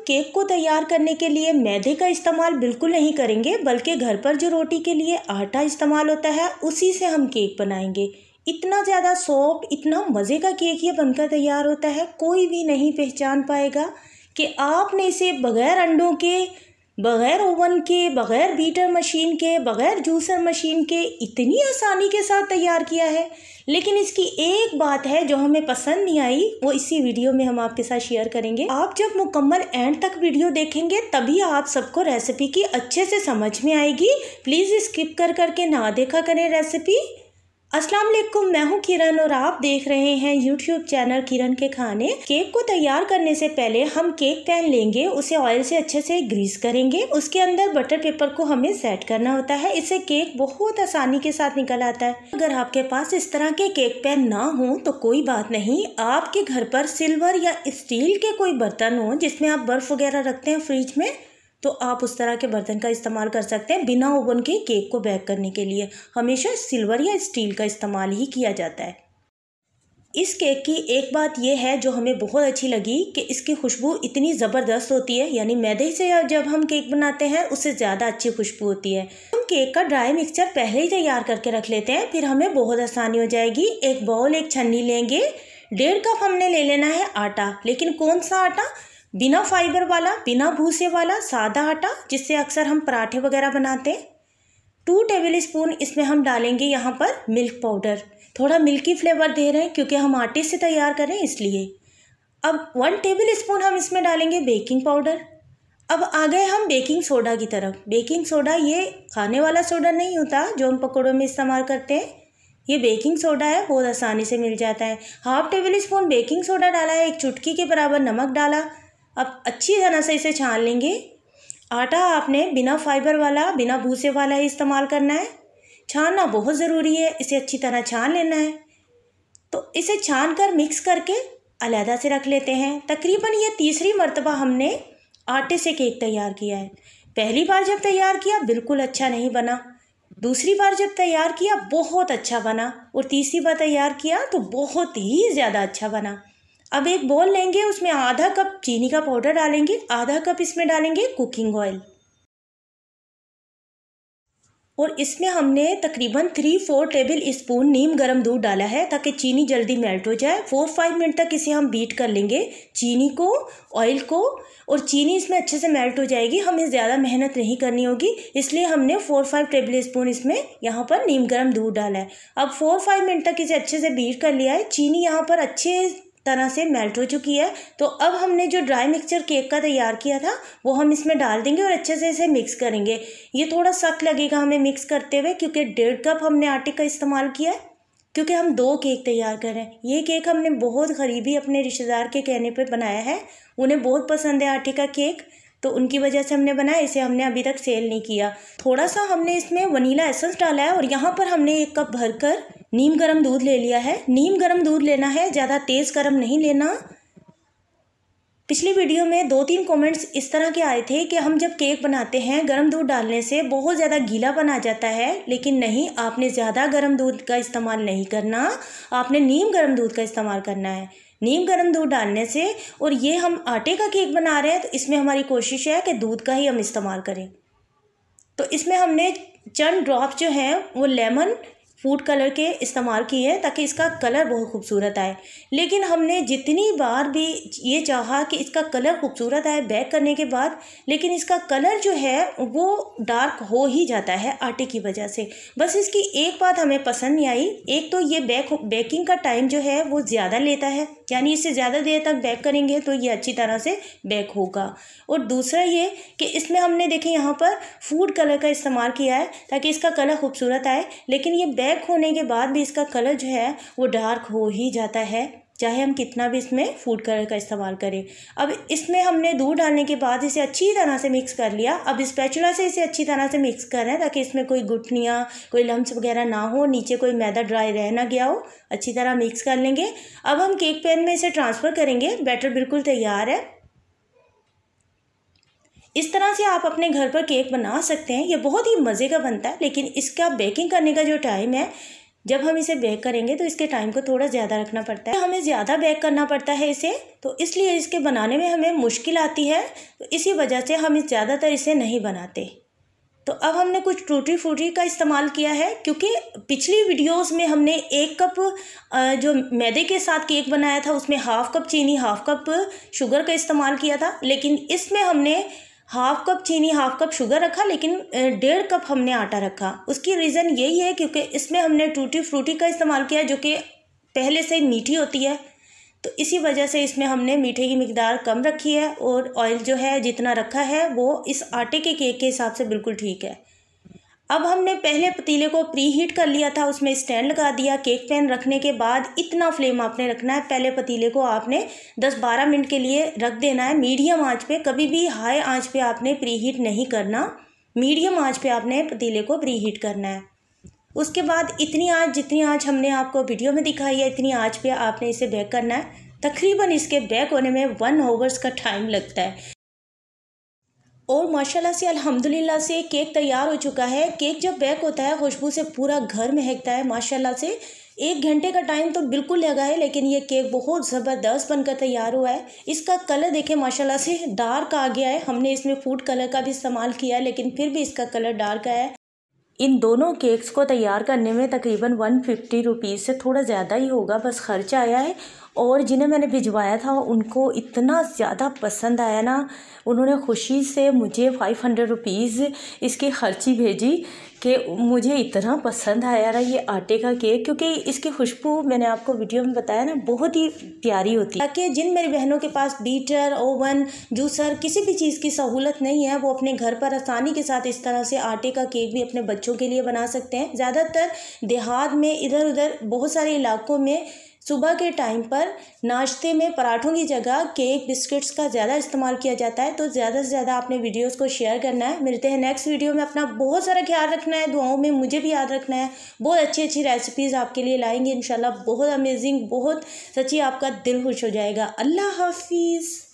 Cake को तैयार करने के लिए मैदे का इस्तेमाल बिल्कुल नहीं करेंगे, बल्कि घर पर जो रोटी के लिए आटा इस्तेमाल होता है उसी से हम केक बनाएंगे। इतना ज़्यादा सॉफ्ट, इतना मज़े का केक ये बनकर तैयार होता है, कोई भी नहीं पहचान पाएगा कि आपने इसे बग़ैर अंडों के, बग़ैर ओवन के, बग़ैर बीटर मशीन के, बग़ैर जूसर मशीन के इतनी आसानी के साथ तैयार किया है। लेकिन इसकी एक बात है जो हमें पसंद नहीं आई, वो इसी वीडियो में हम आपके साथ शेयर करेंगे। आप जब मुकम्मल एंड तक वीडियो देखेंगे तभी आप सबको रेसिपी की अच्छे से समझ में आएगी। प्लीज़ स्किप कर करके ना देखा करें रेसिपी। अस्सलाम वालेकुम, मैं हूँ किरण और आप देख रहे हैं यूट्यूब चैनल किरण के खाने। केक को तैयार करने से पहले हम केक पैन लेंगे, उसे ऑयल से अच्छे से ग्रीस करेंगे, उसके अंदर बटर पेपर को हमें सेट करना होता है। इससे केक बहुत आसानी के साथ निकल आता है। अगर आपके पास इस तरह के केक पैन ना हो तो कोई बात नहीं, आपके घर पर सिल्वर या स्टील के कोई बर्तन हो जिसमें आप बर्फ़ वगैरह रखते हैं फ्रिज में, तो आप उस तरह के बर्तन का इस्तेमाल कर सकते हैं। बिना ओवन के केक को बेक करने के लिए हमेशा सिल्वर या स्टील का इस्तेमाल ही किया जाता है। इस केक की एक बात यह है जो हमें बहुत अच्छी लगी कि इसकी खुशबू इतनी ज़बरदस्त होती है, यानी मैदे से जब हम केक बनाते हैं उससे ज़्यादा अच्छी खुशबू होती है। हम केक का ड्राई मिक्सचर पहले ही तैयार करके रख लेते हैं, फिर हमें बहुत आसानी हो जाएगी। एक बाउल, एक छन्नी लेंगे, 1.5 कप हमने ले लेना है आटा। लेकिन कौन सा आटा? बिना फाइबर वाला, बिना भूसे वाला सादा आटा, जिससे अक्सर हम पराठे वगैरह बनाते हैं। 2 टेबल स्पून इसमें हम डालेंगे यहाँ पर मिल्क पाउडर। थोड़ा मिल्की फ्लेवर दे रहे हैं क्योंकि हम आटे से तैयार करें इसलिए। अब 1 टेबल स्पून हम इसमें डालेंगे बेकिंग पाउडर। अब आ गए हम बेकिंग सोडा की तरफ। बेकिंग सोडा ये खाने वाला सोडा नहीं होता जो हम पकौड़ों में इस्तेमाल करते हैं, ये बेकिंग सोडा है, बहुत आसानी से मिल जाता है। 1/2 टेबल स्पून बेकिंग सोडा डाला है, 1 चुटकी के बराबर नमक डाला। अब अच्छी तरह से इसे छान लेंगे। आटा आपने बिना फाइबर वाला, बिना भूसे वाला ही इस्तेमाल करना है। छानना बहुत ज़रूरी है, इसे अच्छी तरह छान लेना है। तो इसे छान कर मिक्स करके अलहदा से रख लेते हैं। तकरीबन ये तीसरी मर्तबा हमने आटे से केक तैयार किया है। पहली बार जब तैयार किया बिल्कुल अच्छा नहीं बना, दूसरी बार जब तैयार किया बहुत अच्छा बना, और तीसरी बार तैयार किया तो बहुत ही ज़्यादा अच्छा बना। अब एक बोल लेंगे, उसमें आधा कप चीनी का पाउडर डालेंगे, आधा कप इसमें डालेंगे कुकिंग ऑयल, और इसमें हमने तकरीबन 3-4 टेबल स्पून नीम गर्म दूध डाला है ताकि चीनी जल्दी मेल्ट हो जाए। 4-5 मिनट तक इसे हम बीट कर लेंगे, चीनी को, ऑयल को, और चीनी इसमें अच्छे से मेल्ट हो जाएगी। हमें ज़्यादा मेहनत नहीं करनी होगी, इसलिए हमने 4-5 टेबल स्पून इसमें यहाँ पर नीम गर्म दूध डाला है। अब 4-5 मिनट तक इसे अच्छे से बीट कर लिया है। चीनी यहाँ पर अच्छे तरह से मेल्ट हो चुकी है। तो अब हमने जो ड्राई मिक्सचर केक का तैयार किया था वो हम इसमें डाल देंगे और अच्छे से इसे मिक्स करेंगे। ये थोड़ा सख्त लगेगा हमें मिक्स करते हुए क्योंकि 1.5 कप हमने आटे का इस्तेमाल किया है, क्योंकि हम 2 केक तैयार कर रहे हैं। ये केक हमने बहुत करीबी अपने रिश्तेदार के कहने पर बनाया है, उन्हें बहुत पसंद है आटे का केक, तो उनकी वजह से हमने बनाया। इसे हमने अभी तक सेल नहीं किया। थोड़ा सा हमने इसमें वनीला एसेंस डाला है, और यहाँ पर हमने 1 कप भरकर नीम गर्म दूध ले लिया है। नीम गर्म दूध लेना है, ज़्यादा तेज़ गर्म नहीं लेना। पिछली वीडियो में 2-3 कमेंट्स इस तरह के आए थे कि हम जब केक बनाते हैं गर्म दूध डालने से बहुत ज़्यादा गीलापन आ जाता है, लेकिन नहीं, आपने ज़्यादा गर्म दूध का इस्तेमाल नहीं करना, आपने नीम गर्म दूध का इस्तेमाल करना है। नीम गर्म दूध डालने से, और ये हम आटे का केक बना रहे हैं तो इसमें हमारी कोशिश है कि दूध का ही हम इस्तेमाल करें। तो इसमें हमने चंद ड्रॉप जो हैं वो लेमन फूड कलर के इस्तेमाल किए हैं ताकि इसका कलर बहुत खूबसूरत आए। लेकिन हमने जितनी बार भी ये चाहा कि इसका कलर खूबसूरत आए बेक करने के बाद, लेकिन इसका कलर जो है वो डार्क हो ही जाता है आटे की वजह से। बस इसकी एक बात हमें पसंद नहीं आई, एक तो ये बेकिंग का टाइम जो है वो ज़्यादा लेता है, यानी इससे ज़्यादा देर तक बेक करेंगे तो ये अच्छी तरह से बेक होगा। और दूसरा ये कि इसमें हमने देखें यहाँ पर फूड कलर का इस्तेमाल किया है ताकि इसका कलर खूबसूरत आए, लेकिन ये बेक होने के बाद भी इसका कलर जो है वो डार्क हो ही जाता है, चाहे हम कितना भी इसमें फूड कलर का इस्तेमाल करें। अब इसमें हमने दूध डालने के बाद इसे अच्छी तरह से मिक्स कर लिया। अब स्पैचुला से इसे अच्छी तरह से मिक्स कर रहे हैं ताकि इसमें कोई गुठलियाँ, कोई लम्स वगैरह ना हो, नीचे कोई मैदा ड्राई रह ना गया हो। अच्छी तरह मिक्स कर लेंगे। अब हम केक पैन में इसे ट्रांसफ़र करेंगे। बैटर बिल्कुल तैयार है। इस तरह से आप अपने घर पर केक बना सकते हैं। ये बहुत ही मज़े का बनता है, लेकिन इसका बेकिंग करने का जो टाइम है जब हम इसे बेक करेंगे तो इसके टाइम को थोड़ा ज़्यादा रखना पड़ता है, हमें ज़्यादा बेक करना पड़ता है इसे, तो इसलिए इसके बनाने में हमें मुश्किल आती है, तो इसी वजह से हम ज़्यादातर इसे नहीं बनाते। तो अब हमने कुछ टूटी फ्रूटी का इस्तेमाल किया है, क्योंकि पिछली वीडियोस में हमने 1 कप जो मैदे के साथ केक बनाया था उसमें हाफ़ कप चीनी हाफ़ कप शुगर का इस्तेमाल किया था, लेकिन इसमें हमने हाफ़ कप चीनी हाफ़ कप शुगर रखा, लेकिन 1.5 कप हमने आटा रखा। उसकी रीज़न यही है क्योंकि इसमें हमने टूटी फ्रूटी का इस्तेमाल किया जो कि पहले से मीठी होती है, तो इसी वजह से इसमें हमने मीठे की मिकदार कम रखी है, और ऑयल जो है जितना रखा है वो इस आटे के केक के हिसाब से बिल्कुल ठीक है। अब हमने पहले पतीले को प्री हीट कर लिया था, उसमें स्टैंड लगा दिया। केक पैन रखने के बाद इतना फ्लेम आपने रखना है, पहले पतीले को आपने 10-12 मिनट के लिए रख देना है मीडियम आंच पे। कभी भी हाई आंच पे आपने प्री हीट नहीं करना, मीडियम आंच पे आपने पतीले को प्री हीट करना है। उसके बाद इतनी आंच, जितनी आंच हमने आपको वीडियो में दिखाई है, इतनी आंच पे आपने इसे बेक करना है। तकरीबन इसके बेक होने में 1 आवर्स का टाइम लगता है। और माशाल्लाह से अल्हम्दुलिल्लाह से केक तैयार हो चुका है। केक जब बेक होता है खुशबू से पूरा घर महकता है माशाल्लाह से। 1 घंटे का टाइम तो बिल्कुल लगा है, लेकिन ये केक बहुत ज़बरदस्त बनकर तैयार हुआ है। इसका कलर देखें माशाल्लाह से डार्क आ गया है। हमने इसमें फूड कलर का भी इस्तेमाल किया है, लेकिन फिर भी इसका कलर डार्क आया है। इन दोनों केक्स को तैयार करने में तकरीबन 150 रुपीज़ से थोड़ा ज़्यादा ही होगा बस खर्च आया है। और जिन्हें मैंने भिजवाया था उनको इतना ज़्यादा पसंद आया ना, उन्होंने खुशी से मुझे 500 रुपीज़ इसकी खर्ची भेजी कि मुझे इतना पसंद आया ना ये आटे का केक, क्योंकि इसकी खुशबू मैंने आपको वीडियो में बताया ना बहुत ही प्यारी होती है। ताकि जिन मेरी बहनों के पास बीटर, ओवन, जूसर किसी भी चीज़ की सहूलत नहीं है, वो अपने घर पर आसानी के साथ इस तरह से आटे का केक भी अपने बच्चों के लिए बना सकते हैं। ज़्यादातर देहात में, इधर उधर बहुत सारे इलाकों में सुबह के टाइम पर नाश्ते में पराठों की जगह केक बिस्किट्स का ज़्यादा इस्तेमाल किया जाता है। तो ज़्यादा से ज़्यादा आपने वीडियोस को शेयर करना है। मिलते हैं नेक्स्ट वीडियो में। अपना बहुत सारा ख्याल रखना है, दुआओं में मुझे भी याद रखना है। बहुत अच्छी अच्छी रेसिपीज़ आपके लिए लाएंगे इंशाल्लाह, बहुत अमेजिंग, बहुत सच्ची आपका दिल खुश हो जाएगा। अल्लाह हाफिज़।